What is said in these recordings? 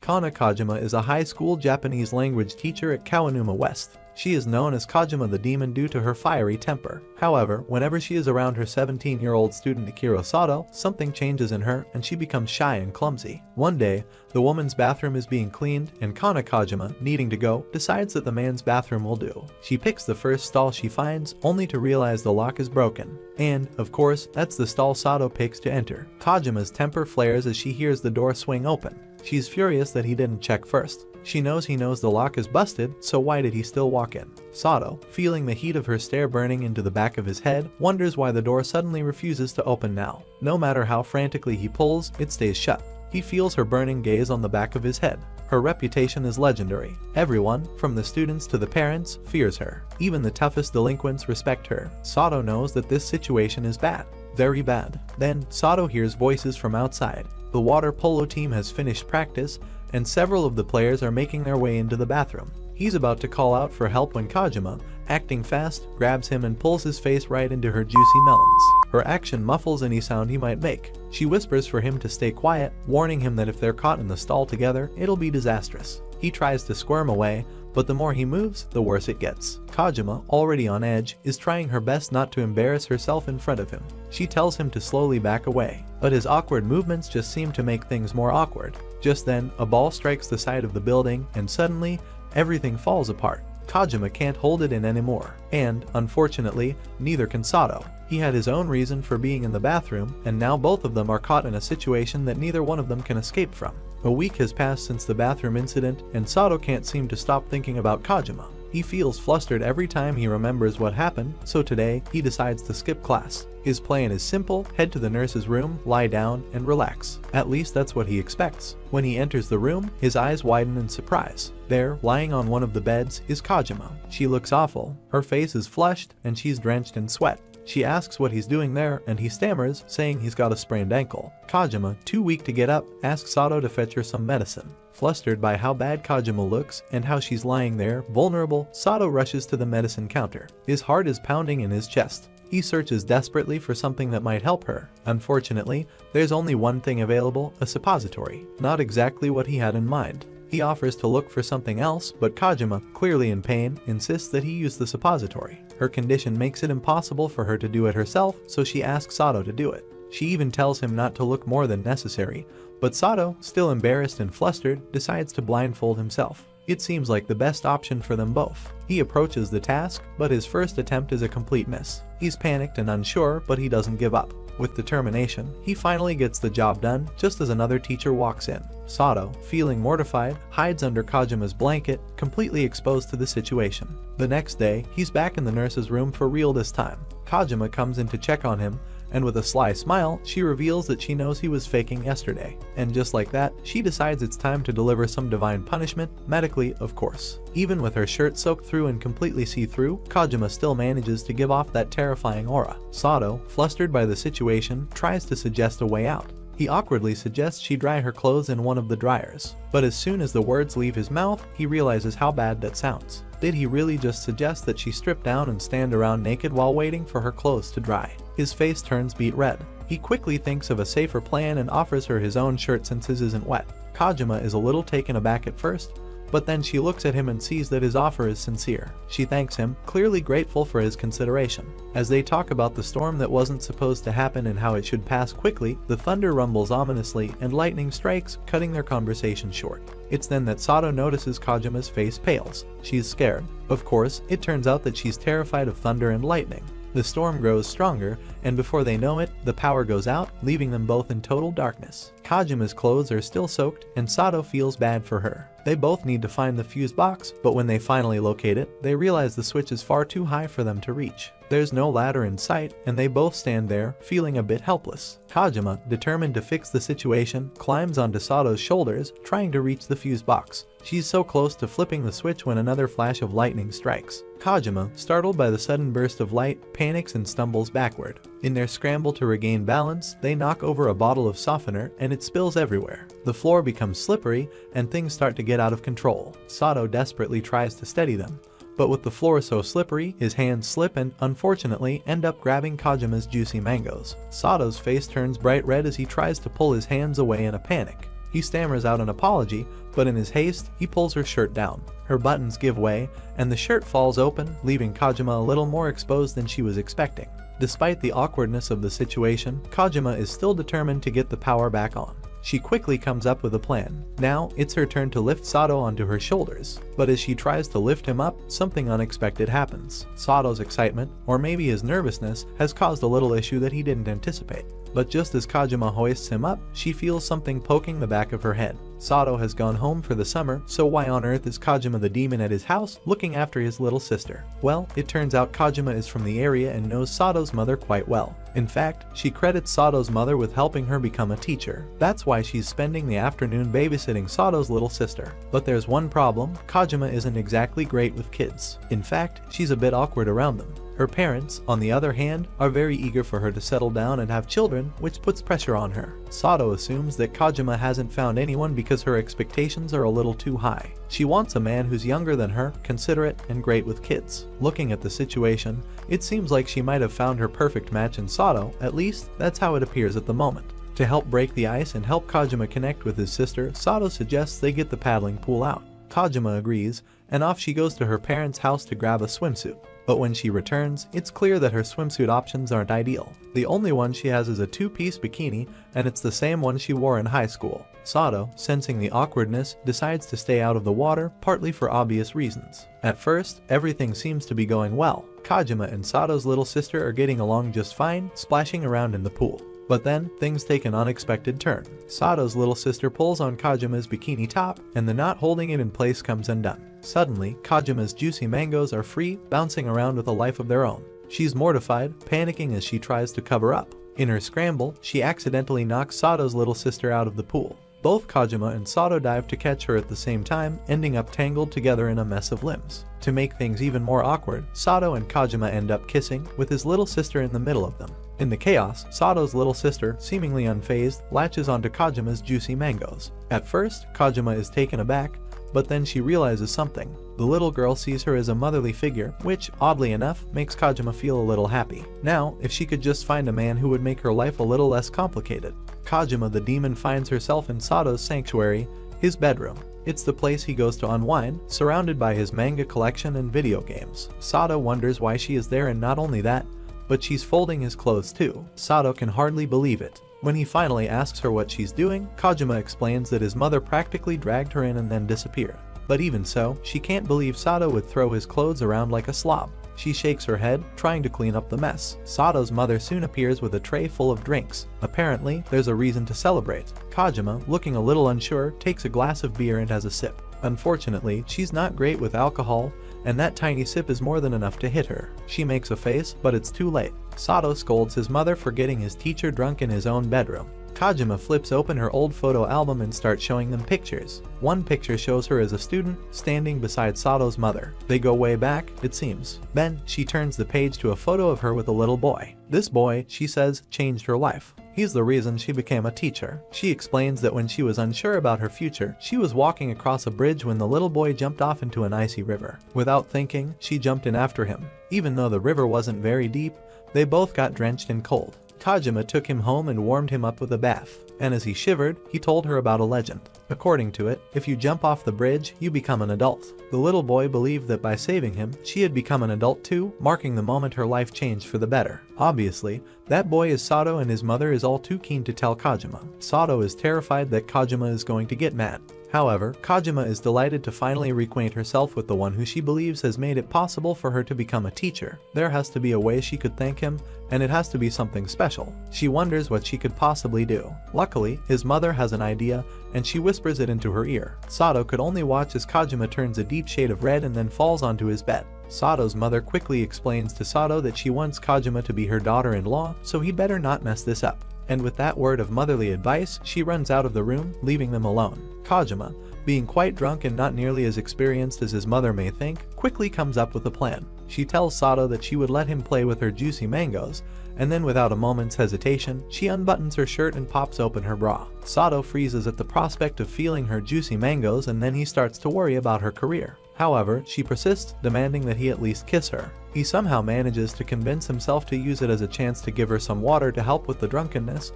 Kana Kajima is a high school Japanese language teacher at Kawanuma West. She is known as Kajima the Demon due to her fiery temper. However, whenever she is around her 17-year-old student Akira Sato, something changes in her and she becomes shy and clumsy. One day, the woman's bathroom is being cleaned and Kana Kajima, needing to go, decides that the man's bathroom will do. She picks the first stall she finds, only to realize the lock is broken. And, of course, that's the stall Sato picks to enter. Kajima's temper flares as she hears the door swing open. She's furious that he didn't check first. She knows he knows the lock is busted, so why did he still walk in? Sato, feeling the heat of her stare burning into the back of his head, wonders why the door suddenly refuses to open now. No matter how frantically he pulls, it stays shut. He feels her burning gaze on the back of his head. Her reputation is legendary. Everyone, from the students to the parents, fears her. Even the toughest delinquents respect her. Sato knows that this situation is bad. Very bad. Then, Sato hears voices from outside. The water polo team has finished practice, and several of the players are making their way into the bathroom. He's about to call out for help when Kajima, acting fast, grabs him and pulls his face right into her juicy melons. Her action muffles any sound he might make. She whispers for him to stay quiet, warning him that if they're caught in the stall together, it'll be disastrous. He tries to squirm away, but the more he moves, the worse it gets. Kajima, already on edge, is trying her best not to embarrass herself in front of him. She tells him to slowly back away, but his awkward movements just seem to make things more awkward. Just then, a ball strikes the side of the building, and suddenly, everything falls apart. Kajima can't hold it in anymore, and, unfortunately, neither can Sato. He had his own reason for being in the bathroom, and now both of them are caught in a situation that neither one of them can escape from. A week has passed since the bathroom incident, and Sato can't seem to stop thinking about Kajima. He feels flustered every time he remembers what happened, so today, he decides to skip class. His plan is simple: head to the nurse's room, lie down, and relax. At least that's what he expects. When he enters the room, his eyes widen in surprise. There, lying on one of the beds, is Kajima. She looks awful. Her face is flushed, and she's drenched in sweat. She asks what he's doing there, and he stammers, saying he's got a sprained ankle. Kajima, too weak to get up, asks Sato to fetch her some medicine. Flustered by how bad Kajima looks and how she's lying there, vulnerable, Sato rushes to the medicine counter. His heart is pounding in his chest. He searches desperately for something that might help her. Unfortunately, there's only one thing available: a suppository. Not exactly what he had in mind. He offers to look for something else, but Kajima, clearly in pain, insists that he use the suppository. Her condition makes it impossible for her to do it herself, so she asks Sato to do it. She even tells him not to look more than necessary, but Sato, still embarrassed and flustered, decides to blindfold himself. It seems like the best option for them both. He approaches the task, but his first attempt is a complete miss. He's panicked and unsure, but he doesn't give up. With determination, he finally gets the job done just as another teacher walks in. Sato, feeling mortified, hides under Kajima's blanket, completely exposed to the situation. The next day, he's back in the nurse's room for real this time. Kajima comes in to check on him, and with a sly smile, she reveals that she knows he was faking yesterday. And just like that, she decides it's time to deliver some divine punishment, medically, of course. Even with her shirt soaked through and completely see-through, Kajima still manages to give off that terrifying aura. Sato, flustered by the situation, tries to suggest a way out. He awkwardly suggests she dry her clothes in one of the dryers. But as soon as the words leave his mouth, he realizes how bad that sounds. Did he really just suggest that she strip down and stand around naked while waiting for her clothes to dry? His face turns beet red. He quickly thinks of a safer plan and offers her his own shirt since his isn't wet. Kajima is a little taken aback at first, but then she looks at him and sees that his offer is sincere. She thanks him, clearly grateful for his consideration. As they talk about the storm that wasn't supposed to happen and how it should pass quickly, the thunder rumbles ominously and lightning strikes, cutting their conversation short. It's then that Sato notices Kajima's face pales. She's scared. Of course, it turns out that she's terrified of thunder and lightning. The storm grows stronger, and before they know it, the power goes out, leaving them both in total darkness. Kajima's clothes are still soaked, and Sato feels bad for her. They both need to find the fuse box, but when they finally locate it, they realize the switch is far too high for them to reach. There's no ladder in sight, and they both stand there, feeling a bit helpless. Kajima, determined to fix the situation, climbs onto Sato's shoulders, trying to reach the fuse box. She's so close to flipping the switch when another flash of lightning strikes. Kajima, startled by the sudden burst of light, panics and stumbles backward. In their scramble to regain balance, they knock over a bottle of softener and it spills everywhere. The floor becomes slippery and things start to get out of control. Sato desperately tries to steady them, but with the floor so slippery, his hands slip and, unfortunately, end up grabbing Kajima's juicy mangoes. Sato's face turns bright red as he tries to pull his hands away in a panic. He stammers out an apology, but in his haste, he pulls her shirt down. Her buttons give way, and the shirt falls open, leaving Kajima a little more exposed than she was expecting. Despite the awkwardness of the situation, Kajima is still determined to get the power back on. She quickly comes up with a plan. Now, it's her turn to lift Sato onto her shoulders, but as she tries to lift him up, something unexpected happens. Sato's excitement, or maybe his nervousness, has caused a little issue that he didn't anticipate. But just as Kajima hoists him up, she feels something poking the back of her head. Sato has gone home for the summer, so why on earth is Kajima the demon at his house looking after his little sister? Well, it turns out Kajima is from the area and knows Sato's mother quite well. In fact, she credits Sato's mother with helping her become a teacher. That's why she's spending the afternoon babysitting Sato's little sister. But there's one problem: Kajima isn't exactly great with kids. In fact, she's a bit awkward around them. Her parents, on the other hand, are very eager for her to settle down and have children, which puts pressure on her. Sato assumes that Kajima hasn't found anyone because her expectations are a little too high. She wants a man who's younger than her, considerate, and great with kids. Looking at the situation, it seems like she might have found her perfect match in Sato, at least that's how it appears at the moment. To help break the ice and help Kajima connect with his sister, Sato suggests they get the paddling pool out. Kajima agrees, and off she goes to her parents' house to grab a swimsuit. But when she returns, it's clear that her swimsuit options aren't ideal. The only one she has is a two-piece bikini, and it's the same one she wore in high school. Sato, sensing the awkwardness, decides to stay out of the water, partly for obvious reasons. At first, everything seems to be going well. Kajima and Sato's little sister are getting along just fine, splashing around in the pool. But then, things take an unexpected turn. Sato's little sister pulls on Kajima's bikini top, and the knot holding it in place comes undone. Suddenly, Kajima's juicy mangoes are free, bouncing around with a life of their own. She's mortified, panicking as she tries to cover up. In her scramble, she accidentally knocks Sato's little sister out of the pool. Both Kajima and Sato dive to catch her at the same time, ending up tangled together in a mess of limbs. To make things even more awkward, Sato and Kajima end up kissing, with his little sister in the middle of them. In the chaos, Sato's little sister, seemingly unfazed, latches onto Kajima's juicy mangoes. At first, Kajima is taken aback, but then she realizes something. The little girl sees her as a motherly figure, which, oddly enough, makes Kajima feel a little happy. Now, if she could just find a man who would make her life a little less complicated. Kajima the demon finds herself in Sato's sanctuary, his bedroom. It's the place he goes to unwind, surrounded by his manga collection and video games. Sato wonders why she is there, and not only that, but she's folding his clothes too. Sato can hardly believe it. When he finally asks her what she's doing, Kajima explains that his mother practically dragged her in and then disappeared. But even so, she can't believe Sato would throw his clothes around like a slob. She shakes her head, trying to clean up the mess. Sato's mother soon appears with a tray full of drinks. Apparently, there's a reason to celebrate. Kajima, looking a little unsure, takes a glass of beer and has a sip. Unfortunately, she's not great with alcohol, and that tiny sip is more than enough to hit her. She makes a face, but it's too late. Sato scolds his mother for getting his teacher drunk in his own bedroom. Kajima flips open her old photo album and starts showing them pictures. One picture shows her as a student, standing beside Sato's mother. They go way back, it seems. Then, she turns the page to a photo of her with a little boy. This boy, she says, changed her life. He's the reason she became a teacher. She explains that when she was unsure about her future, she was walking across a bridge when the little boy jumped off into an icy river. Without thinking, she jumped in after him. Even though the river wasn't very deep, they both got drenched and cold. Kajima took him home and warmed him up with a bath, and as he shivered, he told her about a legend. According to it, if you jump off the bridge, you become an adult. The little boy believed that by saving him, she had become an adult too, marking the moment her life changed for the better. Obviously, that boy is Sato, and his mother is all too keen to tell Kajima. Sato is terrified that Kajima is going to get mad. However, Kajima is delighted to finally reacquaint herself with the one who she believes has made it possible for her to become a teacher. There has to be a way she could thank him, and it has to be something special. She wonders what she could possibly do. Luckily, his mother has an idea, and she whispers it into her ear. Sato could only watch as Kajima turns a deep shade of red and then falls onto his bed. Sato's mother quickly explains to Sato that she wants Kajima to be her daughter-in-law, so he better not mess this up. And with that word of motherly advice, she runs out of the room, leaving them alone. Kajima, being quite drunk and not nearly as experienced as his mother may think, quickly comes up with a plan. She tells Sato that she would let him play with her juicy mangoes, and then without a moment's hesitation, she unbuttons her shirt and pops open her bra. Sato freezes at the prospect of feeling her juicy mangoes, and then he starts to worry about her career. However, she persists, demanding that he at least kiss her. He somehow manages to convince himself to use it as a chance to give her some water to help with the drunkenness,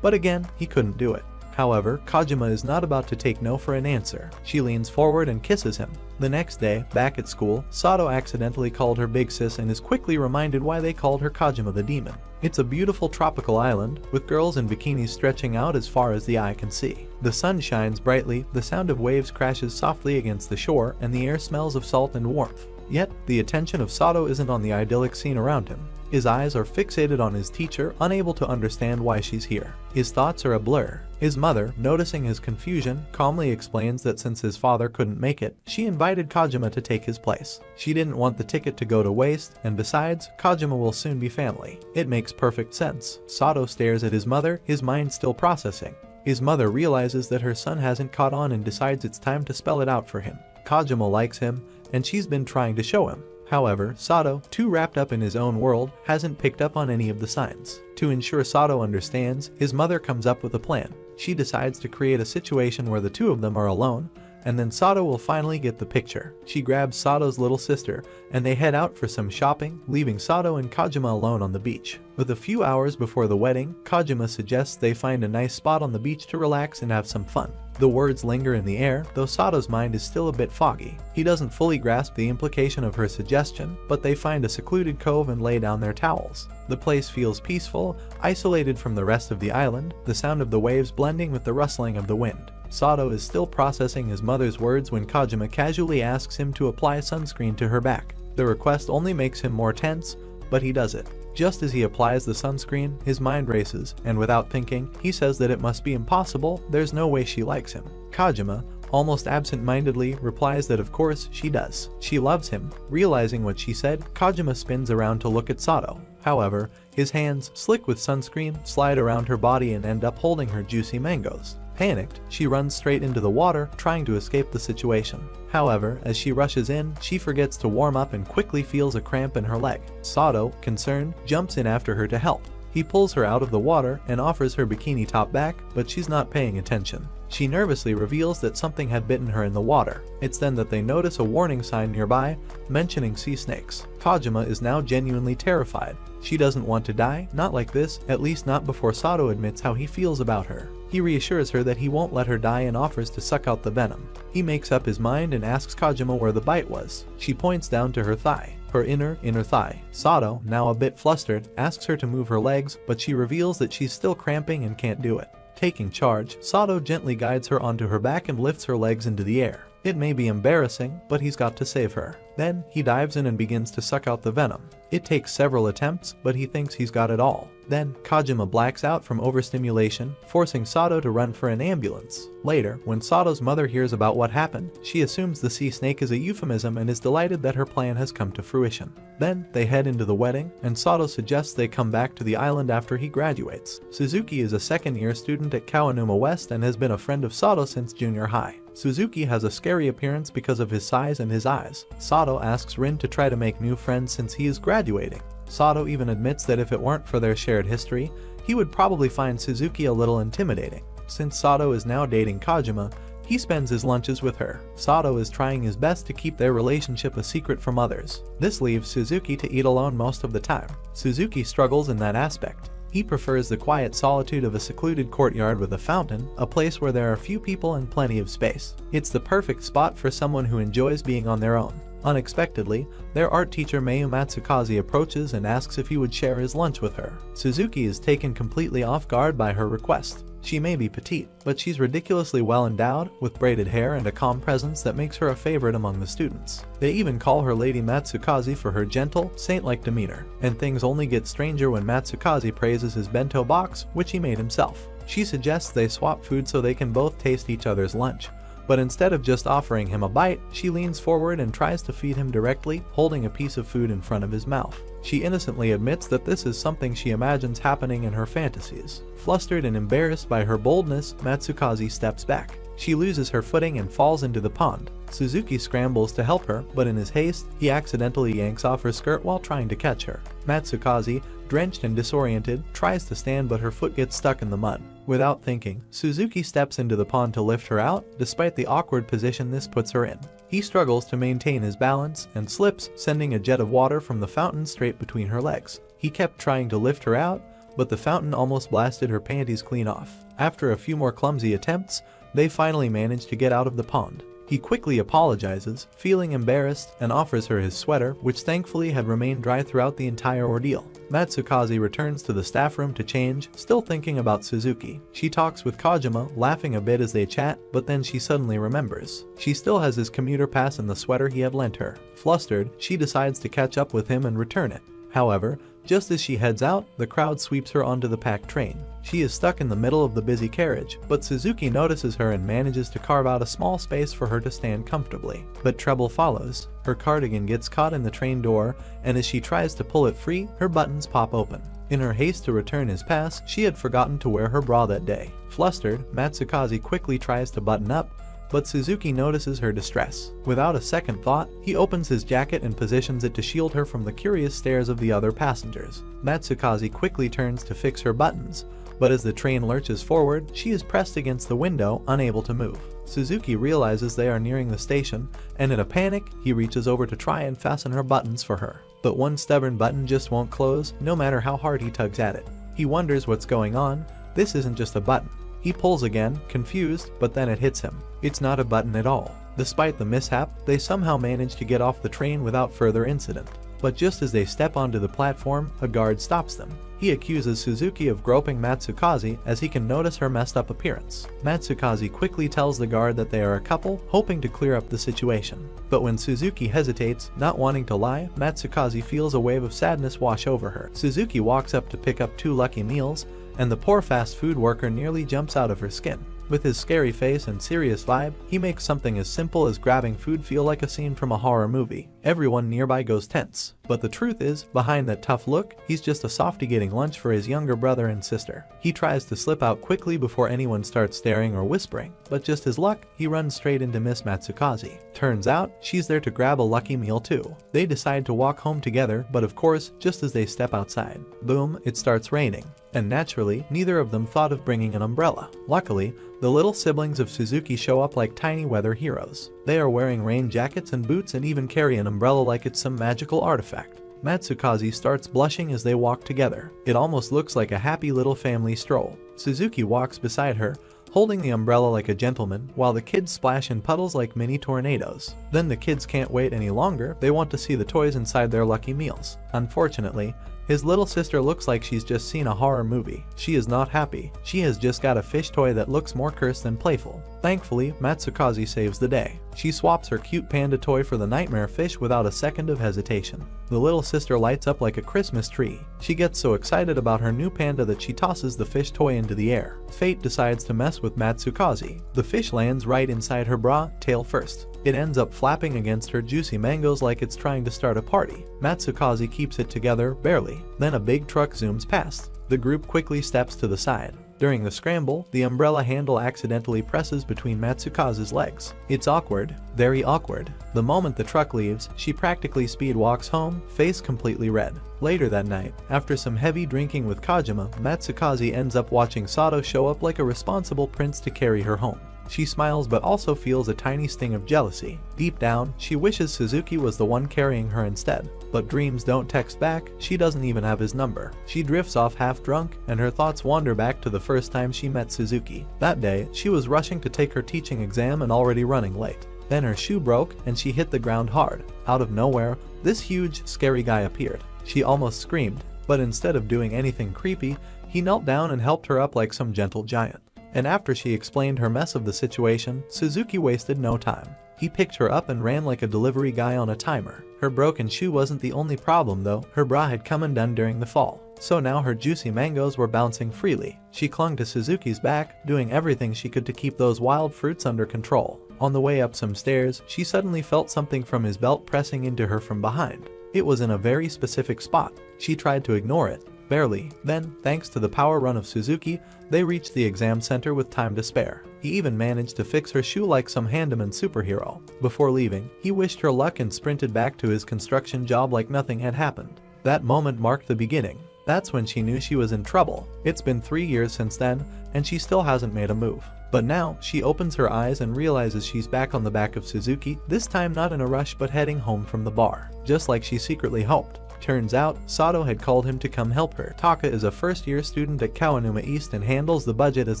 but again, he couldn't do it. However, Kajima is not about to take no for an answer. She leans forward and kisses him. The next day, back at school, Sato accidentally called her big sis and is quickly reminded why they called her Kajima the Demon. It's a beautiful tropical island, with girls in bikinis stretching out as far as the eye can see. The sun shines brightly, the sound of waves crashes softly against the shore, and the air smells of salt and warmth. Yet, the attention of Sato isn't on the idyllic scene around him. His eyes are fixated on his teacher, unable to understand why she's here. His thoughts are a blur. His mother, noticing his confusion, calmly explains that since his father couldn't make it, she invited Kajima to take his place. She didn't want the ticket to go to waste, and besides, Kajima will soon be family. It makes perfect sense. Sato stares at his mother, his mind still processing. His mother realizes that her son hasn't caught on and decides it's time to spell it out for him. Kajima likes him, and she's been trying to show him. However, Sato, too wrapped up in his own world, hasn't picked up on any of the signs. To ensure Sato understands, his mother comes up with a plan. She decides to create a situation where the two of them are alone, and then Sato will finally get the picture. She grabs Sato's little sister, and they head out for some shopping, leaving Sato and Kajima alone on the beach. With a few hours before the wedding, Kajima suggests they find a nice spot on the beach to relax and have some fun. The words linger in the air, though Sato's mind is still a bit foggy. He doesn't fully grasp the implication of her suggestion, but they find a secluded cove and lay down their towels. The place feels peaceful, isolated from the rest of the island, the sound of the waves blending with the rustling of the wind. Sato is still processing his mother's words when Kajima casually asks him to apply sunscreen to her back. The request only makes him more tense, but he does it. Just as he applies the sunscreen, his mind races, and without thinking, he says that it must be impossible, there's no way she likes him. Kajima, almost absent-mindedly, replies that of course she does. She loves him. Realizing what she said, Kajima spins around to look at Sato. However, his hands, slick with sunscreen, slide around her body and end up holding her juicy mangoes. Panicked, she runs straight into the water, trying to escape the situation. However, as she rushes in, she forgets to warm up and quickly feels a cramp in her leg. Sato, concerned, jumps in after her to help. He pulls her out of the water and offers her bikini top back, but she's not paying attention. She nervously reveals that something had bitten her in the water. It's then that they notice a warning sign nearby, mentioning sea snakes. Kajima is now genuinely terrified. She doesn't want to die, not like this, at least not before Sato admits how he feels about her. He reassures her that he won't let her die and offers to suck out the venom. He makes up his mind and asks Kajima where the bite was. She points down to her thigh. Her inner thigh. Sato, now a bit flustered, asks her to move her legs, but she reveals that she's still cramping and can't do it. Taking charge, Sato gently guides her onto her back and lifts her legs into the air. It may be embarrassing, but he's got to save her. Then, he dives in and begins to suck out the venom. It takes several attempts, but he thinks he's got it all. Then, Kajima blacks out from overstimulation, forcing Sato to run for an ambulance. Later, when Sato's mother hears about what happened, she assumes the sea snake is a euphemism and is delighted that her plan has come to fruition. Then, they head into the wedding, and Sato suggests they come back to the island after he graduates. Suzuki is a second-year student at Kawanuma West and has been a friend of Sato since junior high. Suzuki has a scary appearance because of his size and his eyes. Sato asks Rin to try to make new friends since he is graduating. Sato even admits that if it weren't for their shared history, he would probably find Suzuki a little intimidating. Since Sato is now dating Kajima, he spends his lunches with her. Sato is trying his best to keep their relationship a secret from others. This leaves Suzuki to eat alone most of the time. Suzuki struggles in that aspect. He prefers the quiet solitude of a secluded courtyard with a fountain, a place where there are few people and plenty of space. It's the perfect spot for someone who enjoys being on their own. Unexpectedly, their art teacher Mayu Matsukaze approaches and asks if he would share his lunch with her. Suzuki is taken completely off guard by her request. She may be petite, but she's ridiculously well endowed, with braided hair and a calm presence that makes her a favorite among the students. They even call her Lady Matsukaze for her gentle, saint-like demeanor, and things only get stranger when Matsukaze praises his bento box, which he made himself. She suggests they swap food so they can both taste each other's lunch. But instead of just offering him a bite, she leans forward and tries to feed him directly, holding a piece of food in front of his mouth. She innocently admits that this is something she imagines happening in her fantasies. Flustered and embarrassed by her boldness, Matsukaze steps back. She loses her footing and falls into the pond. Suzuki scrambles to help her, but in his haste, he accidentally yanks off her skirt while trying to catch her. Matsukaze, drenched and disoriented, tries to stand but her foot gets stuck in the mud. Without thinking, Suzuki steps into the pond to lift her out, despite the awkward position this puts her in. He struggles to maintain his balance and slips, sending a jet of water from the fountain straight between her legs. He kept trying to lift her out, but the fountain almost blasted her panties clean off. After a few more clumsy attempts, they finally manage to get out of the pond. He quickly apologizes, feeling embarrassed, and offers her his sweater, which thankfully had remained dry throughout the entire ordeal. Matsukaze returns to the staff room to change, still thinking about Suzuki. She talks with Kojima, laughing a bit as they chat, but then she suddenly remembers. She still has his commuter pass and the sweater he had lent her. Flustered, she decides to catch up with him and return it. However, just as she heads out, the crowd sweeps her onto the packed train. She is stuck in the middle of the busy carriage, but Suzuki notices her and manages to carve out a small space for her to stand comfortably. But trouble follows. Her cardigan gets caught in the train door, and as she tries to pull it free, her buttons pop open. In her haste to return his pass, she had forgotten to wear her bra that day. Flustered, Matsukaze quickly tries to button up, but Suzuki notices her distress. Without a second thought, he opens his jacket and positions it to shield her from the curious stares of the other passengers. Matsukaze quickly turns to fix her buttons, but as the train lurches forward, she is pressed against the window, unable to move. Suzuki realizes they are nearing the station, and in a panic, he reaches over to try and fasten her buttons for her. But one stubborn button just won't close, no matter how hard he tugs at it. He wonders what's going on. This isn't just a button. He pulls again, confused, but then it hits him. It's not a button at all. Despite the mishap, they somehow manage to get off the train without further incident. But just as they step onto the platform, a guard stops them. He accuses Suzuki of groping Matsukaze as he can notice her messed up appearance. Matsukaze quickly tells the guard that they are a couple, hoping to clear up the situation. But when Suzuki hesitates, not wanting to lie, Matsukaze feels a wave of sadness wash over her. Suzuki walks up to pick up 2 lucky meals, and the poor fast food worker nearly jumps out of her skin. With his scary face and serious vibe, he makes something as simple as grabbing food feel like a scene from a horror movie. Everyone nearby goes tense. But the truth is, behind that tough look, he's just a softie getting lunch for his younger brother and sister. He tries to slip out quickly before anyone starts staring or whispering, but just his luck, he runs straight into Miss Matsukaze. Turns out, she's there to grab a lucky meal too. They decide to walk home together, but of course, just as they step outside, boom, it starts raining. And naturally, neither of them thought of bringing an umbrella. Luckily, the little siblings of Suzuki show up like tiny weather heroes. They are wearing rain jackets and boots and even carry an umbrella like it's some magical artifact. Matsukaze starts blushing as they walk together. It almost looks like a happy little family stroll. Suzuki walks beside her, holding the umbrella like a gentleman, while the kids splash in puddles like mini tornadoes. Then the kids can't wait any longer, they want to see the toys inside their lucky meals. Unfortunately, his little sister looks like she's just seen a horror movie. She is not happy. She has just got a fish toy that looks more cursed than playful. Thankfully, Matsukaze saves the day. She swaps her cute panda toy for the nightmare fish without a second of hesitation. The little sister lights up like a Christmas tree. She gets so excited about her new panda that she tosses the fish toy into the air. Fate decides to mess with Matsukaze. The fish lands right inside her bra, tail first. It ends up flapping against her juicy mangoes like it's trying to start a party. Matsukaze keeps it together, barely. Then a big truck zooms past. The group quickly steps to the side. During the scramble, the umbrella handle accidentally presses between Matsukaze's legs. It's awkward, very awkward. The moment the truck leaves, she practically speed walks home, face completely red. Later that night, after some heavy drinking with Kojima, Matsukaze ends up watching Sato show up like a responsible prince to carry her home. She smiles but also feels a tiny sting of jealousy. Deep down, she wishes Suzuki was the one carrying her instead. But dreams don't text back, she doesn't even have his number. She drifts off half drunk, and her thoughts wander back to the first time she met Suzuki. That day, she was rushing to take her teaching exam and already running late. Then her shoe broke, and she hit the ground hard. Out of nowhere, this huge, scary guy appeared. She almost screamed, but instead of doing anything creepy, he knelt down and helped her up like some gentle giant. And after she explained her mess of the situation, Suzuki wasted no time. He picked her up and ran like a delivery guy on a timer. Her broken shoe wasn't the only problem though, her bra had come undone during the fall. So now her juicy mangoes were bouncing freely. She clung to Suzuki's back, doing everything she could to keep those wild fruits under control. On the way up some stairs, she suddenly felt something from his belt pressing into her from behind. It was in a very specific spot. She tried to ignore it. Barely. Then, thanks to the power run of Suzuki, they reached the exam center with time to spare. He even managed to fix her shoe like some handyman superhero. Before leaving, he wished her luck and sprinted back to his construction job like nothing had happened. That moment marked the beginning. That's when she knew she was in trouble. It's been 3 years since then, and she still hasn't made a move. But now, she opens her eyes and realizes she's back on the back of Suzuki, this time not in a rush but heading home from the bar, just like she secretly hoped. Turns out, Sato had called him to come help her. Taka is a first-year student at Kawanuma East and handles the budget as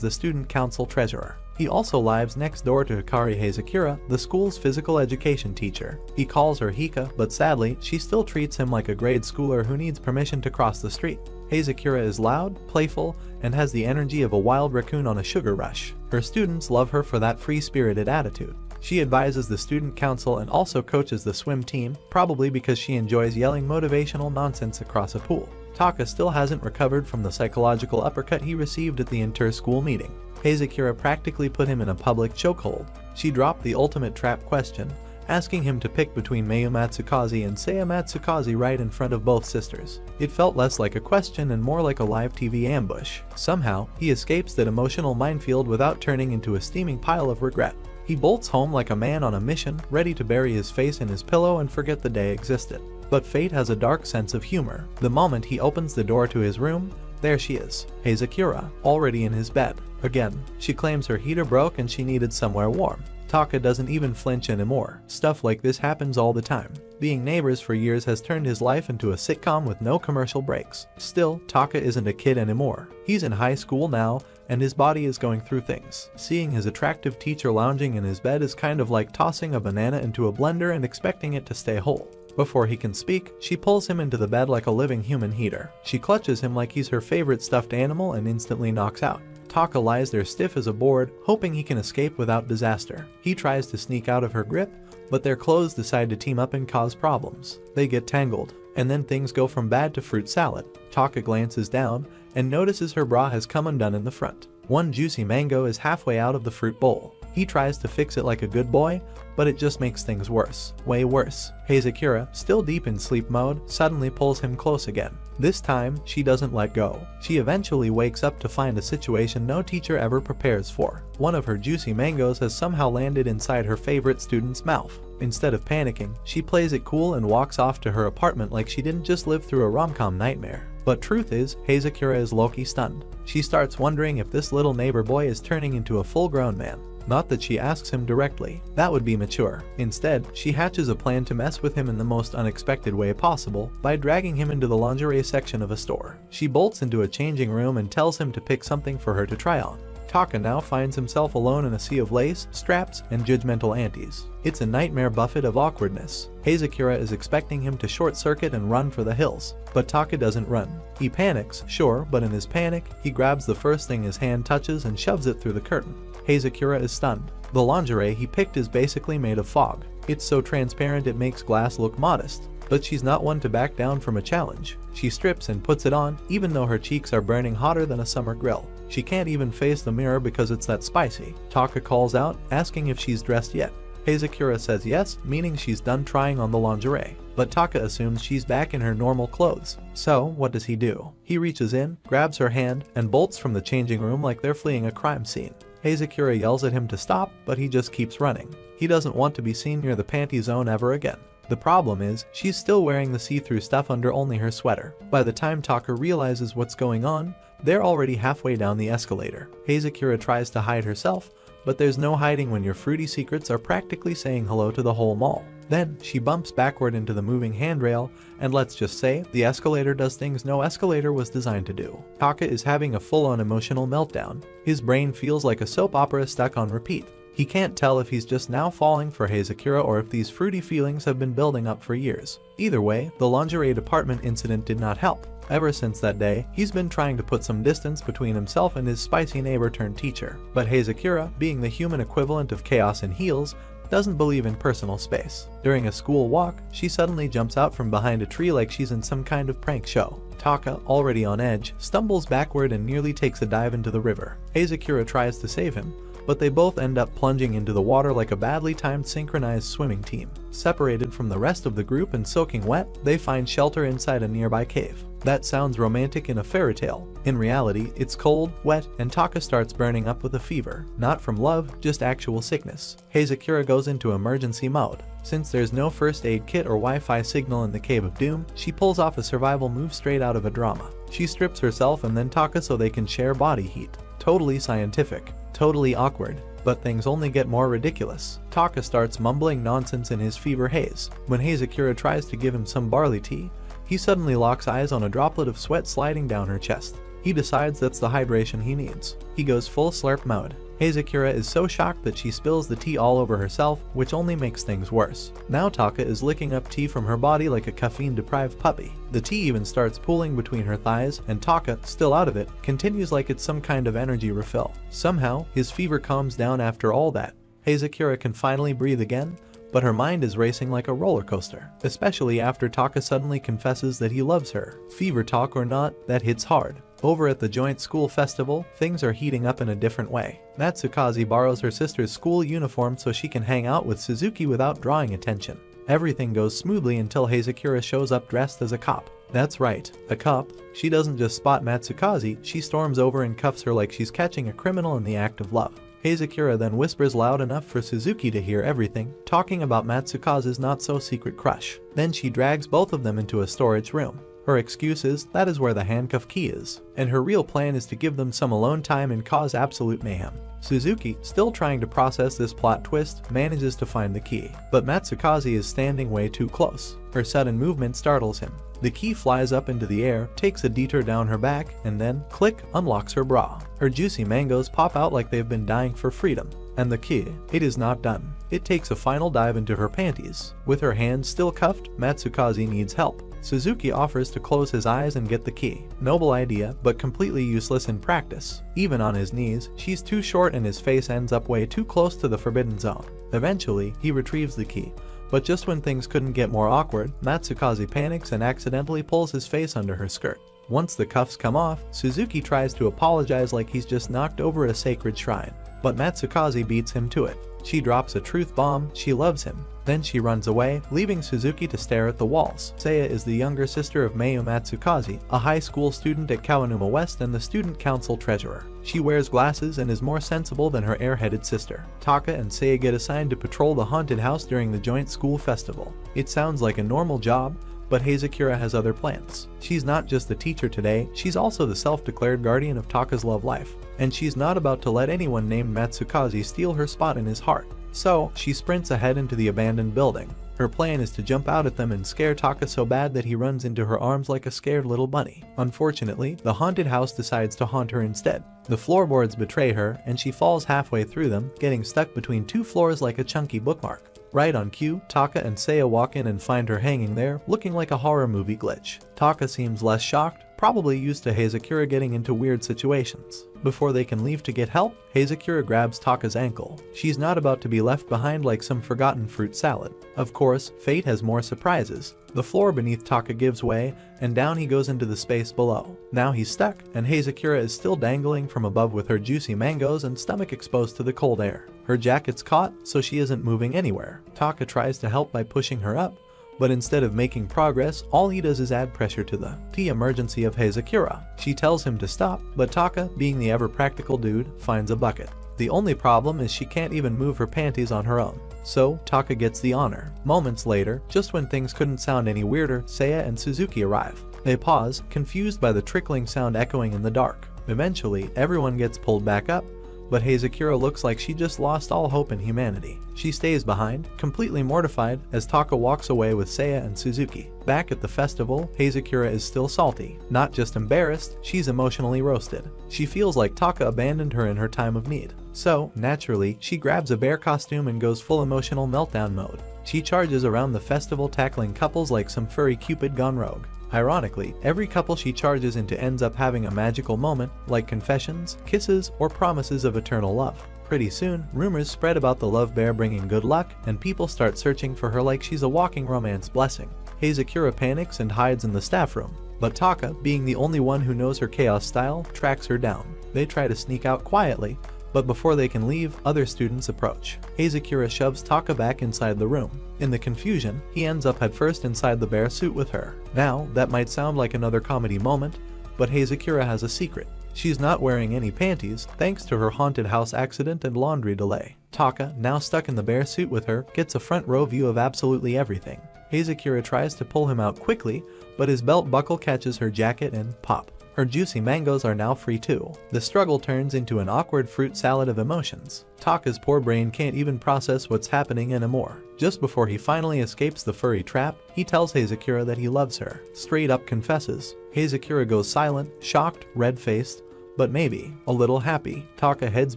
the student council treasurer. He also lives next door to Hikari Hazakura, the school's physical education teacher. He calls her Hika, but sadly, she still treats him like a grade schooler who needs permission to cross the street. Hazakura is loud, playful, and has the energy of a wild raccoon on a sugar rush. Her students love her for that free-spirited attitude. She advises the student council and also coaches the swim team, probably because she enjoys yelling motivational nonsense across a pool. Taka still hasn't recovered from the psychological uppercut he received at the inter-school meeting. Hazakura practically put him in a public chokehold. She dropped the ultimate trap question, asking him to pick between Mayu Matsukaze and Seiya Matsukaze right in front of both sisters. It felt less like a question and more like a live TV ambush. Somehow, he escapes that emotional minefield without turning into a steaming pile of regret. He bolts home like a man on a mission, ready to bury his face in his pillow and forget the day existed. But fate has a dark sense of humor. The moment he opens the door to his room, there she is, Hazakura, already in his bed. Again, she claims her heater broke and she needed somewhere warm. Taka doesn't even flinch anymore. Stuff like this happens all the time. Being neighbors for years has turned his life into a sitcom with no commercial breaks. Still, Taka isn't a kid anymore. He's in high school now, and his body is going through things. Seeing his attractive teacher lounging in his bed is kind of like tossing a banana into a blender and expecting it to stay whole. Before he can speak, she pulls him into the bed like a living human heater. She clutches him like he's her favorite stuffed animal and instantly knocks out. Taka lies there stiff as a board, hoping he can escape without disaster. He tries to sneak out of her grip, but their clothes decide to team up and cause problems. They get tangled, and then things go from bad to fruit salad. Taka glances down and notices her bra has come undone in the front. One juicy mango is halfway out of the fruit bowl. He tries to fix it like a good boy, but it just makes things worse. Way worse. Hazakura, still deep in sleep mode, suddenly pulls him close again. This time, she doesn't let go. She eventually wakes up to find a situation no teacher ever prepares for. One of her juicy mangoes has somehow landed inside her favorite student's mouth. Instead of panicking, she plays it cool and walks off to her apartment like she didn't just live through a rom-com nightmare. But truth is, Hazakura is low-key stunned. She starts wondering if this little neighbor boy is turning into a full-grown man. Not that she asks him directly, that would be mature. Instead, she hatches a plan to mess with him in the most unexpected way possible by dragging him into the lingerie section of a store. She bolts into a changing room and tells him to pick something for her to try on. Taka now finds himself alone in a sea of lace, straps, and judgmental aunties. It's a nightmare buffet of awkwardness. Hazakura is expecting him to short-circuit and run for the hills, but Taka doesn't run. He panics, sure, but in his panic, he grabs the first thing his hand touches and shoves it through the curtain. Hazakura is stunned. The lingerie he picked is basically made of fog. It's so transparent it makes glass look modest. But she's not one to back down from a challenge. She strips and puts it on, even though her cheeks are burning hotter than a summer grill. She can't even face the mirror because it's that spicy. Taka calls out, asking if she's dressed yet. Hazakura says yes, meaning she's done trying on the lingerie. But Taka assumes she's back in her normal clothes. So, what does he do? He reaches in, grabs her hand, and bolts from the changing room like they're fleeing a crime scene. Hazakura yells at him to stop, but he just keeps running. He doesn't want to be seen near the panty zone ever again. The problem is, she's still wearing the see-through stuff under only her sweater. By the time Taka realizes what's going on, they're already halfway down the escalator. Hazakura tries to hide herself, but there's no hiding when your fruity secrets are practically saying hello to the whole mall. Then, she bumps backward into the moving handrail, and let's just say, the escalator does things no escalator was designed to do. Taka is having a full-on emotional meltdown. His brain feels like a soap opera stuck on repeat. He can't tell if he's just now falling for Hazakura or if these fruity feelings have been building up for years. Either way, the lingerie department incident did not help. Ever since that day, he's been trying to put some distance between himself and his spicy neighbor-turned-teacher. But Hazakura, being the human equivalent of chaos in heels, doesn't believe in personal space. During a school walk, she suddenly jumps out from behind a tree like she's in some kind of prank show. Taka, already on edge, stumbles backward and nearly takes a dive into the river. Hazakura tries to save him, but they both end up plunging into the water like a badly timed synchronized swimming team. Separated from the rest of the group and soaking wet, they find shelter inside a nearby cave. That sounds romantic in a fairy tale. In reality, it's cold, wet, and Taka starts burning up with a fever. Not from love, just actual sickness. Hazakura goes into emergency mode. Since there's no first aid kit or Wi-Fi signal in the Cave of Doom, she pulls off a survival move straight out of a drama. She strips herself and then Taka so they can share body heat. Totally scientific. Totally awkward. But things only get more ridiculous. Taka starts mumbling nonsense in his fever haze. When Hazakura tries to give him some barley tea, he suddenly locks eyes on a droplet of sweat sliding down her chest. He decides that's the hydration he needs. He goes full slurp mode. Hazakura is so shocked that she spills the tea all over herself, which only makes things worse. Now Taka is licking up tea from her body like a caffeine-deprived puppy. The tea even starts pooling between her thighs, and Taka, still out of it, continues like it's some kind of energy refill. Somehow, his fever calms down after all that. Hazakura can finally breathe again, but her mind is racing like a roller coaster, especially after Taka suddenly confesses that he loves her. Fever talk or not, that hits hard. Over at the joint school festival, things are heating up in a different way. Matsukaze borrows her sister's school uniform so she can hang out with Suzuki without drawing attention. Everything goes smoothly until Hazakura shows up dressed as a cop. That's right, a cop. She doesn't just spot Matsukaze, she storms over and cuffs her like she's catching a criminal in the act of love. Hazakura then whispers loud enough for Suzuki to hear everything, talking about Matsukaze's not-so-secret crush. Then she drags both of them into a storage room. Her excuse is that is where the handcuff key is, and her real plan is to give them some alone time and cause absolute mayhem. Suzuki, still trying to process this plot twist, manages to find the key, but Matsukaze is standing way too close. Her sudden movement startles him. The key flies up into the air, takes a detour down her back, and then, click, unlocks her bra. Her juicy mangoes pop out like they've been dying for freedom. And the key, it is not done. It takes a final dive into her panties. With her hands still cuffed, Matsukaze needs help. Suzuki offers to close his eyes and get the key. Noble idea, but completely useless in practice. Even on his knees, she's too short and his face ends up way too close to the forbidden zone. Eventually, he retrieves the key. But just when things couldn't get more awkward, Matsukaze panics and accidentally pulls his face under her skirt. Once the cuffs come off, Suzuki tries to apologize like he's just knocked over a sacred shrine. But Matsukaze beats him to it. She drops a truth bomb, she loves him. Then she runs away, leaving Suzuki to stare at the walls. Seiya is the younger sister of Mayu Matsukaze, a high school student at Kawanuma West and the student council treasurer. She wears glasses and is more sensible than her airheaded sister. Taka and Seiya get assigned to patrol the haunted house during the joint school festival. It sounds like a normal job, but Hazakura has other plans. She's not just the teacher today, she's also the self-declared guardian of Taka's love life. And she's not about to let anyone named Matsukaze steal her spot in his heart. So, she sprints ahead into the abandoned building. Her plan is to jump out at them and scare Taka so bad that he runs into her arms like a scared little bunny. Unfortunately, the haunted house decides to haunt her instead. The floorboards betray her, and she falls halfway through them, getting stuck between two floors like a chunky bookmark. Right on cue, Taka and Seiya walk in and find her hanging there, looking like a horror movie glitch. Taka seems less shocked, probably used to Hazakura getting into weird situations. Before they can leave to get help, Hazakura grabs Taka's ankle. She's not about to be left behind like some forgotten fruit salad. Of course, fate has more surprises. The floor beneath Taka gives way, and down he goes into the space below. Now he's stuck, and Hazakura is still dangling from above with her juicy mangoes and stomach exposed to the cold air. Her jacket's caught, so she isn't moving anywhere. Taka tries to help by pushing her up, but instead of making progress, all he does is add pressure to the emergency of Hazakura. She tells him to stop, but Taka, being the ever-practical dude, finds a bucket. The only problem is she can't even move her panties on her own. So, Taka gets the honor. Moments later, just when things couldn't sound any weirder, Seiya and Suzuki arrive. They pause, confused by the trickling sound echoing in the dark. Eventually, everyone gets pulled back up, but Hazakura looks like she just lost all hope in humanity. She stays behind, completely mortified, as Taka walks away with Seiya and Suzuki. Back at the festival, Hazakura is still salty. Not just embarrassed, she's emotionally roasted. She feels like Taka abandoned her in her time of need. So, naturally, she grabs a bear costume and goes full emotional meltdown mode. She charges around the festival tackling couples like some furry Cupid gone rogue. Ironically, every couple she charges into ends up having a magical moment, like confessions, kisses, or promises of eternal love. Pretty soon, rumors spread about the love bear bringing good luck, and people start searching for her like she's a walking romance blessing. Hazakura panics and hides in the staff room, but Taka, being the only one who knows her chaos style, tracks her down. They try to sneak out quietly, but before they can leave, other students approach. Hazakura shoves Taka back inside the room. In the confusion, he ends up headfirst inside the bear suit with her. Now, that might sound like another comedy moment, but Hazakura has a secret. She's not wearing any panties, thanks to her haunted house accident and laundry delay. Taka, now stuck in the bear suit with her, gets a front row view of absolutely everything. Hazakura tries to pull him out quickly, but his belt buckle catches her jacket and pop. Her juicy mangoes are now free too. The struggle turns into an awkward fruit salad of emotions. Taka's poor brain can't even process what's happening anymore. Just before he finally escapes the furry trap, he tells Hazakura that he loves her. Straight up confesses. Hazakura goes silent, shocked, red-faced, but maybe a little happy. Taka heads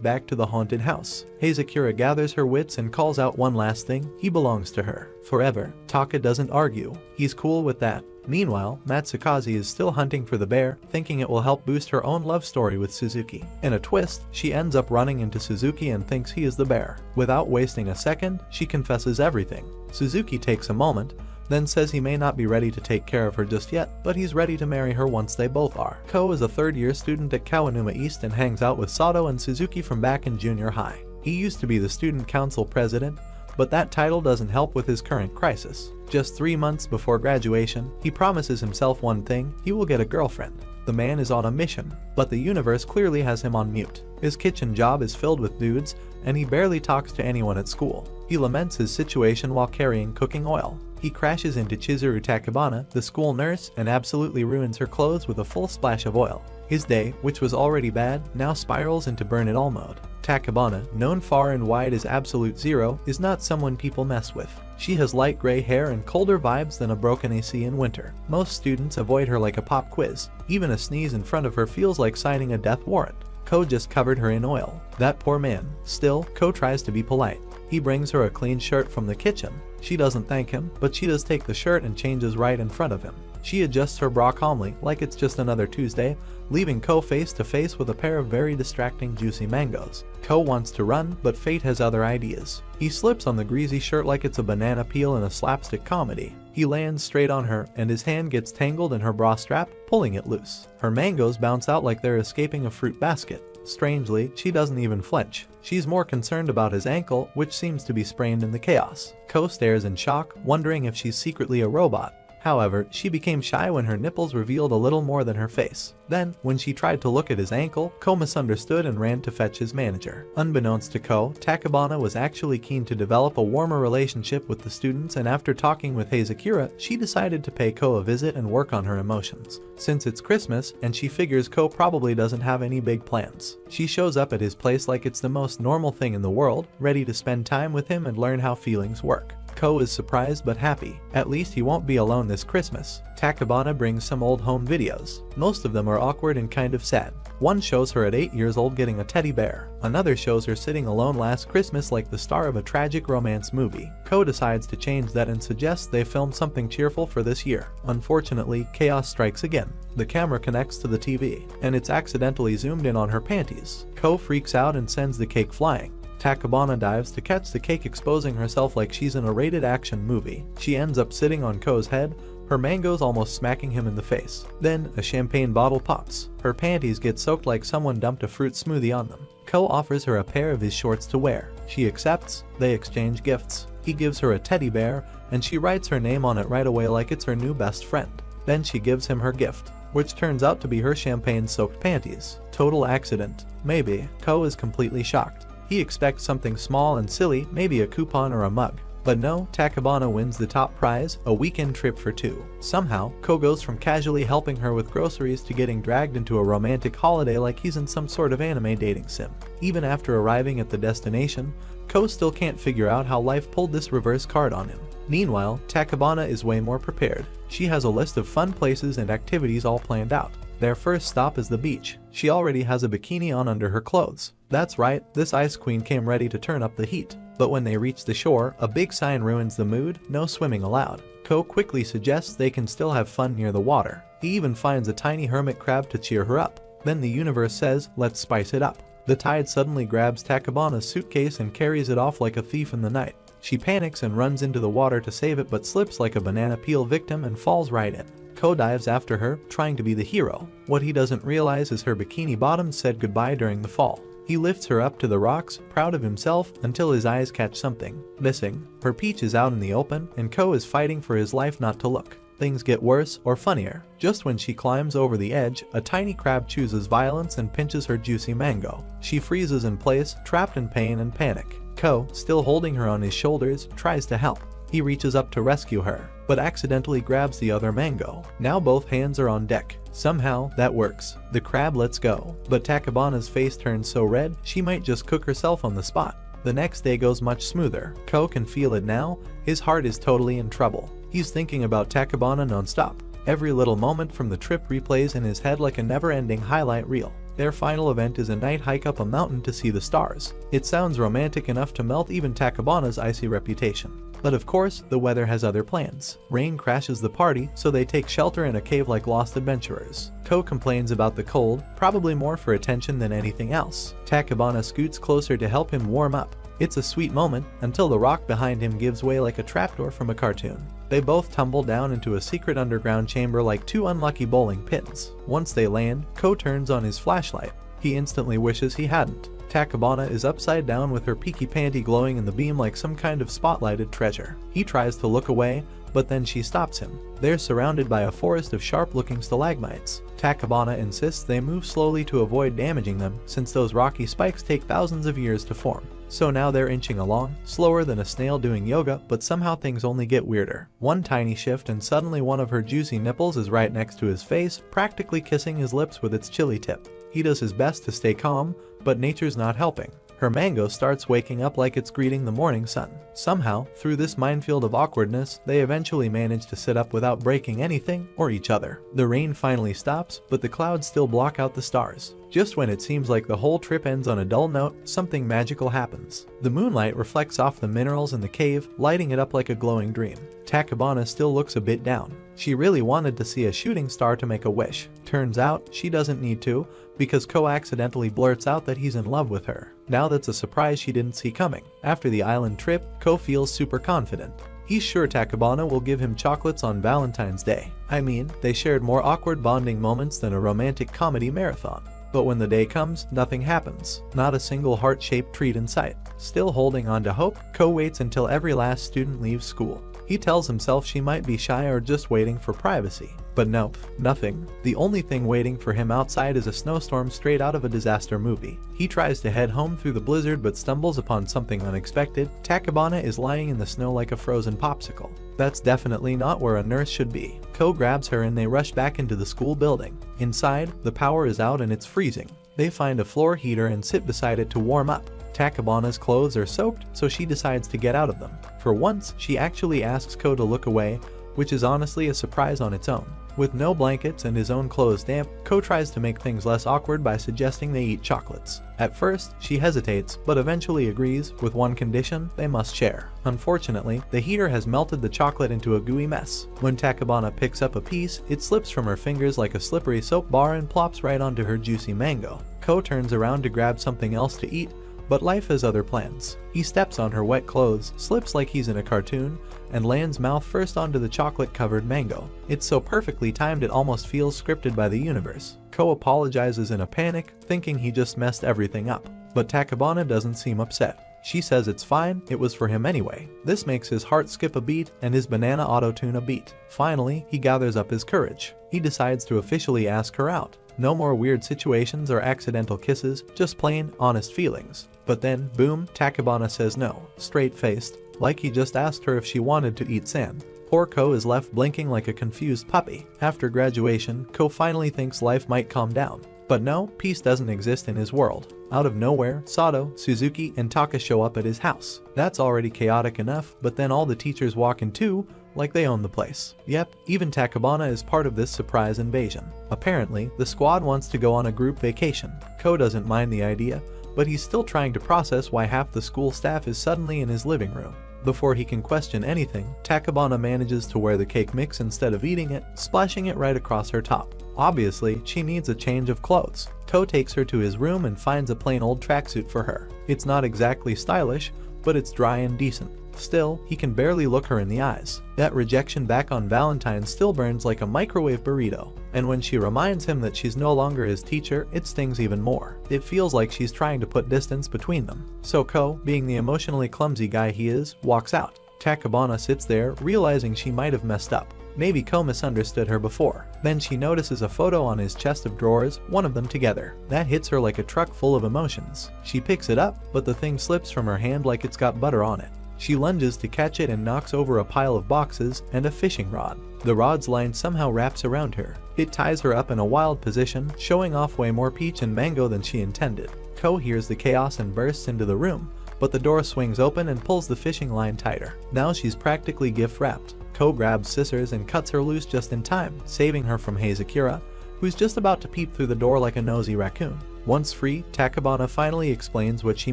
back to the haunted house. Hazakura gathers her wits and calls out one last thing: he belongs to her forever. Taka doesn't argue. He's cool with that. Meanwhile, Matsukaze is still hunting for the bear, thinking it will help boost her own love story with Suzuki. In a twist, she ends up running into Suzuki and thinks he is the bear. Without wasting a second, she confesses everything. Suzuki takes a moment, then says he may not be ready to take care of her just yet, but he's ready to marry her once they both are. Ko is a third-year student at Kawanuma East and hangs out with Sato and Suzuki from back in junior high. He used to be the student council president, but that title doesn't help with his current crisis. Just 3 months before graduation, he promises himself one thing: he will get a girlfriend. The man is on a mission, but the universe clearly has him on mute. His kitchen job is filled with dudes, and he barely talks to anyone at school. He laments his situation while carrying cooking oil. He crashes into Chizuru Takebana, the school nurse, and absolutely ruins her clothes with a full splash of oil. His day, which was already bad, now spirals into burn-it-all mode. Takebana, known far and wide as Absolute Zero, is not someone people mess with. She has light gray hair and colder vibes than a broken AC in winter. Most students avoid her like a pop quiz. Even a sneeze in front of her feels like signing a death warrant. Ko just covered her in oil. That poor man. Still, Ko tries to be polite. He brings her a clean shirt from the kitchen. She doesn't thank him, but she does take the shirt and changes right in front of him. She adjusts her bra calmly, like it's just another Tuesday, leaving Ko face to face with a pair of very distracting juicy mangoes. Ko wants to run, but fate has other ideas. He slips on the greasy shirt like it's a banana peel in a slapstick comedy. He lands straight on her, and his hand gets tangled in her bra strap, pulling it loose. Her mangoes bounce out like they're escaping a fruit basket. Strangely, she doesn't even flinch. She's more concerned about his ankle, which seems to be sprained in the chaos. Ko stares in shock, wondering if she's secretly a robot. However, she became shy when her nipples revealed a little more than her face. Then, when she tried to look at his ankle, Ko misunderstood and ran to fetch his manager. Unbeknownst to Ko, Takebana was actually keen to develop a warmer relationship with the students, and after talking with Hazakura, she decided to pay Ko a visit and work on her emotions. Since it's Christmas, and she figures Ko probably doesn't have any big plans, she shows up at his place like it's the most normal thing in the world, ready to spend time with him and learn how feelings work. Ko is surprised but happy. At least he won't be alone this Christmas. Takebana brings some old home videos. Most of them are awkward and kind of sad. One shows her at 8 years old getting a teddy bear. Another shows her sitting alone last Christmas like the star of a tragic romance movie. Ko decides to change that and suggests they film something cheerful for this year. Unfortunately, chaos strikes again. The camera connects to the TV, and it's accidentally zoomed in on her panties. Ko freaks out and sends the cake flying. Takebana dives to catch the cake, exposing herself like she's in a rated action movie. She ends up sitting on Ko's head, her mangoes almost smacking him in the face. Then, a champagne bottle pops. Her panties get soaked like someone dumped a fruit smoothie on them. Ko offers her a pair of his shorts to wear. She accepts. They exchange gifts. He gives her a teddy bear, and she writes her name on it right away like it's her new best friend. Then she gives him her gift, which turns out to be her champagne-soaked panties. Total accident. Maybe. Ko is completely shocked. He expects something small and silly, maybe a coupon or a mug. But no, Takebana wins the top prize, a weekend trip for two. Somehow, Ko goes from casually helping her with groceries to getting dragged into a romantic holiday like he's in some sort of anime dating sim. Even after arriving at the destination, Ko still can't figure out how life pulled this reverse card on him. Meanwhile, Takebana is way more prepared. She has a list of fun places and activities all planned out. Their first stop is the beach. She already has a bikini on under her clothes. That's right, this ice queen came ready to turn up the heat. But when they reach the shore, a big sign ruins the mood: no swimming allowed. Ko quickly suggests they can still have fun near the water. He even finds a tiny hermit crab to cheer her up. Then the universe says, let's spice it up. The tide suddenly grabs Takebana's suitcase and carries it off like a thief in the night. She panics and runs into the water to save it, but slips like a banana peel victim and falls right in. Ko dives after her, trying to be the hero. What he doesn't realize is her bikini bottoms said goodbye during the fall. He lifts her up to the rocks, proud of himself, until his eyes catch something missing. Her peach is out in the open, and Ko is fighting for his life not to look. Things get worse, or funnier. Just when she climbs over the edge, a tiny crab chooses violence and pinches her juicy mango. She freezes in place, trapped in pain and panic. Ko, still holding her on his shoulders, tries to help. He reaches up to rescue her, but accidentally grabs the other mango. Now both hands are on deck. Somehow, that works. The crab lets go, but Tachibana's face turns so red, she might just cook herself on the spot. The next day goes much smoother. Ko can feel it now, his heart is totally in trouble. He's thinking about Tachibana non-stop. Every little moment from the trip replays in his head like a never-ending highlight reel. Their final event is a night hike up a mountain to see the stars. It sounds romantic enough to melt even Tachibana's icy reputation. But of course, the weather has other plans. Rain crashes the party, so they take shelter in a cave like lost adventurers. Ko complains about the cold, probably more for attention than anything else. Tachibana scoots closer to help him warm up. It's a sweet moment, until the rock behind him gives way like a trapdoor from a cartoon. They both tumble down into a secret underground chamber like two unlucky bowling pins. Once they land, Ko turns on his flashlight. He instantly wishes he hadn't. Tachibana is upside down with her peaky panty glowing in the beam like some kind of spotlighted treasure. He tries to look away, but then she stops him. They're surrounded by a forest of sharp-looking stalagmites. Tachibana insists they move slowly to avoid damaging them, since those rocky spikes take thousands of years to form. So now they're inching along, slower than a snail doing yoga, but somehow things only get weirder. One tiny shift and suddenly one of her juicy nipples is right next to his face, practically kissing his lips with its chilly tip. He does his best to stay calm, but nature's not helping. Her mango starts waking up like it's greeting the morning sun. Somehow, through this minefield of awkwardness, they eventually manage to sit up without breaking anything or each other. The rain finally stops, but the clouds still block out the stars. Just when it seems like the whole trip ends on a dull note, something magical happens. The moonlight reflects off the minerals in the cave, lighting it up like a glowing dream. Tachibana still looks a bit down. She really wanted to see a shooting star to make a wish. Turns out, she doesn't need to, because Ko accidentally blurts out that he's in love with her. Now that's a surprise she didn't see coming. After the island trip, Ko feels super confident. He's sure Tachibana will give him chocolates on Valentine's Day. I mean, they shared more awkward bonding moments than a romantic comedy marathon. But when the day comes, nothing happens. Not a single heart-shaped treat in sight. Still holding on to hope, Ko waits until every last student leaves school. He tells himself she might be shy or just waiting for privacy. But nope, nothing. The only thing waiting for him outside is a snowstorm straight out of a disaster movie. He tries to head home through the blizzard but stumbles upon something unexpected. Tachibana is lying in the snow like a frozen popsicle. That's definitely not where a nurse should be. Ko grabs her and they rush back into the school building. Inside, the power is out and it's freezing. They find a floor heater and sit beside it to warm up. Tachibana's clothes are soaked, so she decides to get out of them. For once, she actually asks Ko to look away, which is honestly a surprise on its own. With no blankets and his own clothes damp, Ko tries to make things less awkward by suggesting they eat chocolates. At first, she hesitates, but eventually agrees, with one condition: they must share. Unfortunately, the heater has melted the chocolate into a gooey mess. When Tachibana picks up a piece, it slips from her fingers like a slippery soap bar and plops right onto her juicy mango. Ko turns around to grab something else to eat, but life has other plans. He steps on her wet clothes, slips like he's in a cartoon, and lands mouth first onto the chocolate-covered mango. It's so perfectly timed it almost feels scripted by the universe. Ko apologizes in a panic, thinking he just messed everything up. But Tachibana doesn't seem upset. She says it's fine, it was for him anyway. This makes his heart skip a beat and his banana auto-tune a beat. Finally, he gathers up his courage. He decides to officially ask her out. No more weird situations or accidental kisses, just plain, honest feelings. But then, boom, Tachibana says no, straight-faced, like he just asked her if she wanted to eat sand. Poor Ko is left blinking like a confused puppy. After graduation, Ko finally thinks life might calm down. But no, peace doesn't exist in his world. Out of nowhere, Sato, Suzuki, and Taka show up at his house. That's already chaotic enough, but then all the teachers walk in too, like they own the place. Yep, even Tachibana is part of this surprise invasion. Apparently, the squad wants to go on a group vacation. Ko doesn't mind the idea, but he's still trying to process why half the school staff is suddenly in his living room. Before he can question anything, Tachibana manages to wear the cake mix instead of eating it, splashing it right across her top. Obviously, she needs a change of clothes. Ko takes her to his room and finds a plain old tracksuit for her. It's not exactly stylish, but it's dry and decent. Still, he can barely look her in the eyes. That rejection back on Valentine's still burns like a microwave burrito. And when she reminds him that she's no longer his teacher, it stings even more. It feels like she's trying to put distance between them. So Ko, being the emotionally clumsy guy he is, walks out. Tachibana sits there, realizing she might have messed up. Maybe Ko misunderstood her before. Then she notices a photo on his chest of drawers, one of them together. That hits her like a truck full of emotions. She picks it up, but the thing slips from her hand like it's got butter on it. She lunges to catch it and knocks over a pile of boxes and a fishing rod. The rod's line somehow wraps around her. It ties her up in a wild position, showing off way more peach and mango than she intended. Ko hears the chaos and bursts into the room, but the door swings open and pulls the fishing line tighter. Now she's practically gift-wrapped. Ko grabs scissors and cuts her loose just in time, saving her from Hazakura, who's just about to peep through the door like a nosy raccoon. Once free, Takabana finally explains what she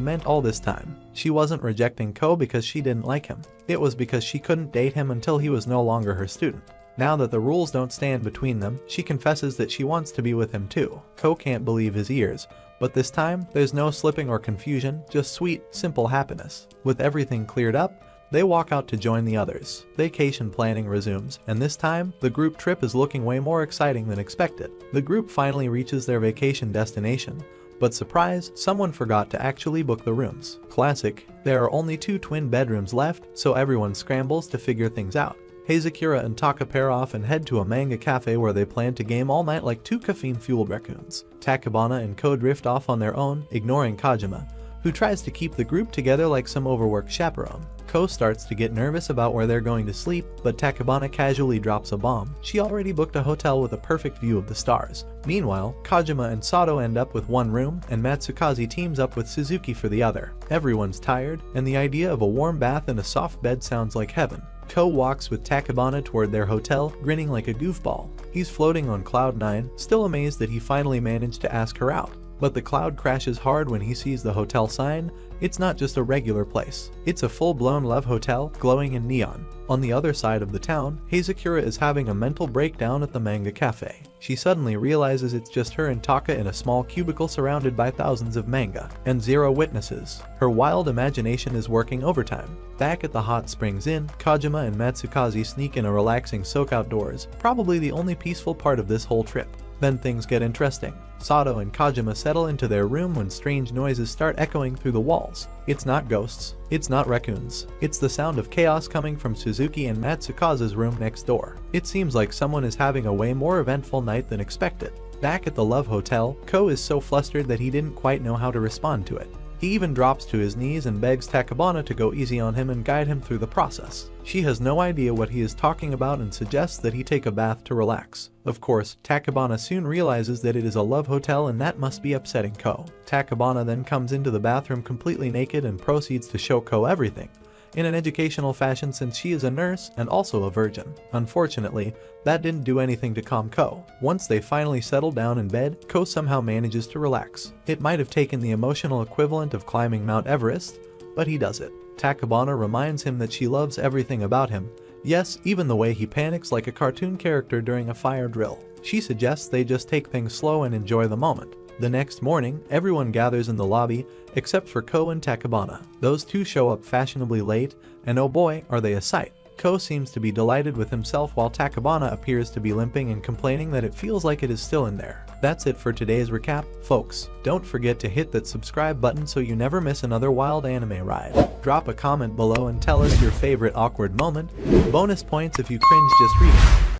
meant all this time. She wasn't rejecting Ko because she didn't like him. It was because she couldn't date him until he was no longer her student. Now that the rules don't stand between them, she confesses that she wants to be with him too. Ko can't believe his ears, but this time, there's no slipping or confusion, just sweet, simple happiness. With everything cleared up, they walk out to join the others. Vacation planning resumes, and this time, the group trip is looking way more exciting than expected. The group finally reaches their vacation destination, but surprise, someone forgot to actually book the rooms. Classic, there are only 2 twin bedrooms left, so everyone scrambles to figure things out. Hazakura and Taka pair off and head to a manga cafe where they plan to game all night like 2 caffeine-fueled raccoons. Takabana and Ko drift off on their own, ignoring Kajima, who tries to keep the group together like some overworked chaperone. Ko starts to get nervous about where they're going to sleep, but Takabana casually drops a bomb. She already booked a hotel with a perfect view of the stars. Meanwhile, Kajima and Sato end up with one room, and Matsukaze teams up with Suzuki for the other. Everyone's tired, and the idea of a warm bath and a soft bed sounds like heaven. Ko walks with Takabana toward their hotel, grinning like a goofball. He's floating on cloud 9, still amazed that he finally managed to ask her out. But the cloud crashes hard when he sees the hotel sign. It's not just a regular place. It's a full-blown love hotel, glowing in neon. On the other side of the town, Hazakura is having a mental breakdown at the manga cafe. She suddenly realizes it's just her and Taka in a small cubicle surrounded by thousands of manga, and 0 witnesses. Her wild imagination is working overtime. Back at the Hot Springs Inn, Kajima and Matsukaze sneak in a relaxing soak outdoors, probably the only peaceful part of this whole trip. Then things get interesting. Sato and Kajima settle into their room when strange noises start echoing through the walls. It's not ghosts. It's not raccoons. It's the sound of chaos coming from Suzuki and Matsukaze's room next door. It seems like someone is having a way more eventful night than expected. Back at the Love Hotel, Ko is so flustered that he didn't quite know how to respond to it. He even drops to his knees and begs Takabana to go easy on him and guide him through the process. She has no idea what he is talking about and suggests that he take a bath to relax. Of course, Takabana soon realizes that it is a love hotel and that must be upsetting Ko. Takabana then comes into the bathroom completely naked and proceeds to show Ko everything, in an educational fashion since she is a nurse and also a virgin. Unfortunately, that didn't do anything to calm Ko. Once they finally settle down in bed, Ko somehow manages to relax. It might have taken the emotional equivalent of climbing Mount Everest, but he does it. Takabana reminds him that she loves everything about him. Yes, even the way he panics like a cartoon character during a fire drill. She suggests they just take things slow and enjoy the moment. The next morning, everyone gathers in the lobby, except for Ko and Takabana. Those two show up fashionably late, and oh boy, are they a sight. Ko seems to be delighted with himself while Takabana appears to be limping and complaining that it feels like it is still in there. That's it for today's recap, folks. Don't forget to hit that subscribe button so you never miss another wild anime ride. Drop a comment below and tell us your favorite awkward moment. Bonus points if you cringe just reading.